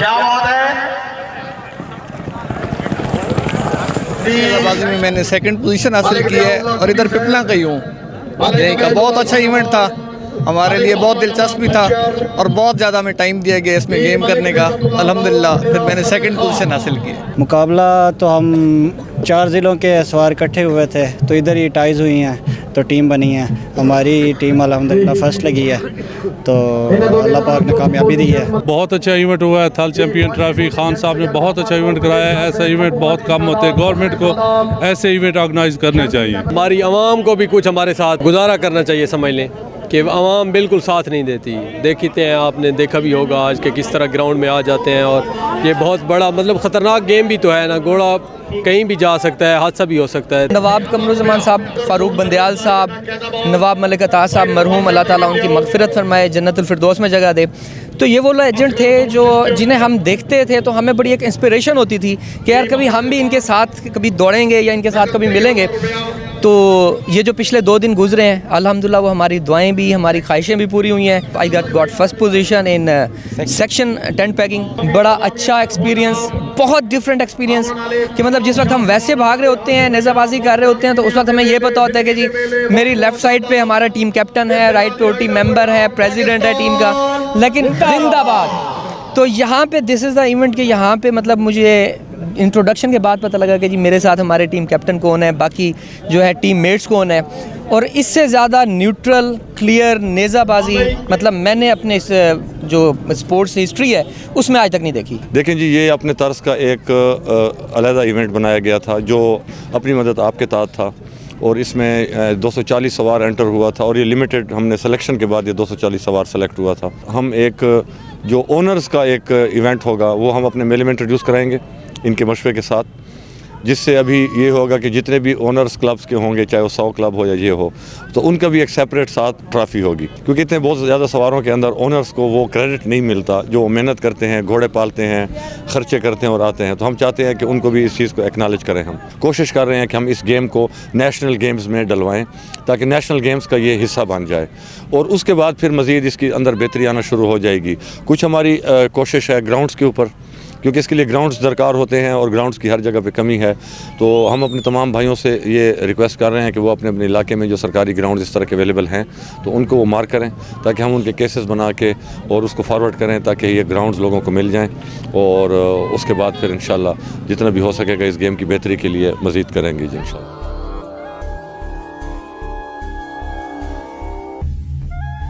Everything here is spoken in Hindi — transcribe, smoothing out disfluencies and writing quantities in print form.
क्या बात है। बाजी में मैंने सेकंड पोजीशन हासिल की है और इधर पिपला का ही हूँ यहीं का। बहुत अच्छा इवेंट था, हमारे लिए बहुत दिलचस्पी था और बहुत ज़्यादा हमें टाइम दिया गया इसमें गेम करने का। अल्हम्दुलिल्लाह फिर मैंने सेकंड पोजीशन हासिल की। मुकाबला तो हम 4 ज़िलों के सवार इकट्ठे हुए थे, तो इधर ही टाइज़ हुई हैं तो टीम बनी है। हमारी टीम अल्हम्दुलिल्लाह फर्स्ट लगी है, तो अल्लाह पाक ने कामयाबी दी है। बहुत अच्छा इवेंट हुआ है। थल चैम्पियन ट्रॉफी खान साहब ने बहुत अच्छा इवेंट कराया है। ऐसा इवेंट बहुत कम होते हैं, गवर्नमेंट को ऐसे इवेंट ऑर्गेनाइज करने चाहिए। हमारी आवाम को भी कुछ हमारे साथ गुजारा करना चाहिए। समझ लें कि आवाम बिल्कुल साथ नहीं देती। देखते हैं, आपने देखा भी होगा आज के किस तरह ग्राउंड में आ जाते हैं, और ये बहुत बड़ा मतलब ख़तरनाक गेम भी तो है ना। घोड़ा कहीं भी जा सकता है, हादसा भी हो सकता है। नवाब कमरुज़्ज़मान साहब, फ़ारूक बंदयाल साहब, नवाब मलिक अता साहब मरहूम, अल्लाह ताला उनकी मग़फ़िरत फरमाए, जन्नतुल फ़िरदौस में जगह दे। तो ये वो एजेंट थे जो जिन्हें हम देखते थे तो हमें बड़ी एक इंस्पिरेशन होती थी कि यार कभी हम भी इनके साथ कभी दौड़ेंगे या इनके साथ कभी मिलेंगे। तो ये जो पिछले 2 दिन गुजरे हैं अल्हम्दुलिल्लाह वो हमारी दुआएं भी, हमारी ख्वाहिशें भी पूरी हुई हैं। I got first position in section tent packing. बड़ा अच्छा एक्सपीरियंस, बहुत डिफरेंट एक्सपीरियंस कि मतलब जिस वक्त हम वैसे भाग रहे होते हैं, नेज़ाबाजी कर रहे होते हैं, तो उस वक्त हमें ये पता होता है कि जी मेरी लेफ़्ट साइड पे हमारा टीम कैप्टन है, राइट पे टीम मेंबर है, प्रेसिडेंट है टीम का, लेकिन जिंदाबाद। तो यहाँ पे दिस इज़ द इवेंट कि यहाँ पे मतलब मुझे इंट्रोडक्शन के बाद पता लगा कि जी मेरे साथ हमारे टीम कैप्टन कौन है, बाकी जो है टीम मेट्स कौन है। और इससे ज़्यादा न्यूट्रल क्लियर नेज़ाबाजी मतलब मैंने अपने इस जो स्पोर्ट्स हिस्ट्री है उसमें आज तक नहीं देखी। देखें जी, ये अपने तर्ज का एक अलहदा इवेंट बनाया गया था जो अपनी मदद आपके तहत था, और इसमें 240 सवार एंटर हुआ था, और ये लिमिटेड हमने सिलेक्शन के बाद ये 240 सवार सेलेक्ट हुआ था। हम एक जो ओनर्स का एक इवेंट होगा वो हम अपने मेले में इंट्रोड्यूस कराएंगे इनके मशवरे के साथ, जिससे अभी ये होगा कि जितने भी ओनर्स क्लब्स के होंगे, चाहे वो 100 क्लब हो या ये हो, तो उनका भी एक सेपरेट साथ ट्रॉफ़ी होगी। क्योंकि इतने बहुत ज़्यादा सवारों के अंदर ओनर्स को वो क्रेडिट नहीं मिलता जो मेहनत करते हैं, घोड़े पालते हैं, ख़र्चे करते हैं और आते हैं। तो हम चाहते हैं कि उनको भी इस चीज़ को एक्नॉलेज करें। हम कोशिश कर रहे हैं कि हम इस गेम को नेशनल गेम्स में डलवाएँ ताकि नेशनल गेम्स का ये हिस्सा बन जाए, और उसके बाद फिर मज़ीद इसके अंदर बेहतरी आना शुरू हो जाएगी। कुछ हमारी कोशिश है ग्राउंड्स के ऊपर, क्योंकि इसके लिए ग्राउंड्स दरकार होते हैं और ग्राउंड्स की हर जगह पे कमी है। तो हम अपने तमाम भाइयों से ये रिक्वेस्ट कर रहे हैं कि वो अपने अपने इलाके में जो सरकारी ग्राउंड इस तरह के अवेलेबल हैं तो उनको वो मार्क करें, ताकि हम उनके केसेस बना के और उसको फॉरवर्ड करें ताकि ये ग्राउंड्स लोगों को मिल जाएं, और उसके बाद फिर इंशाल्लाह जितना भी हो सकेगा इस गेम की बेहतरी के लिए मज़ीद करेंगे जी इंशाल्लाह।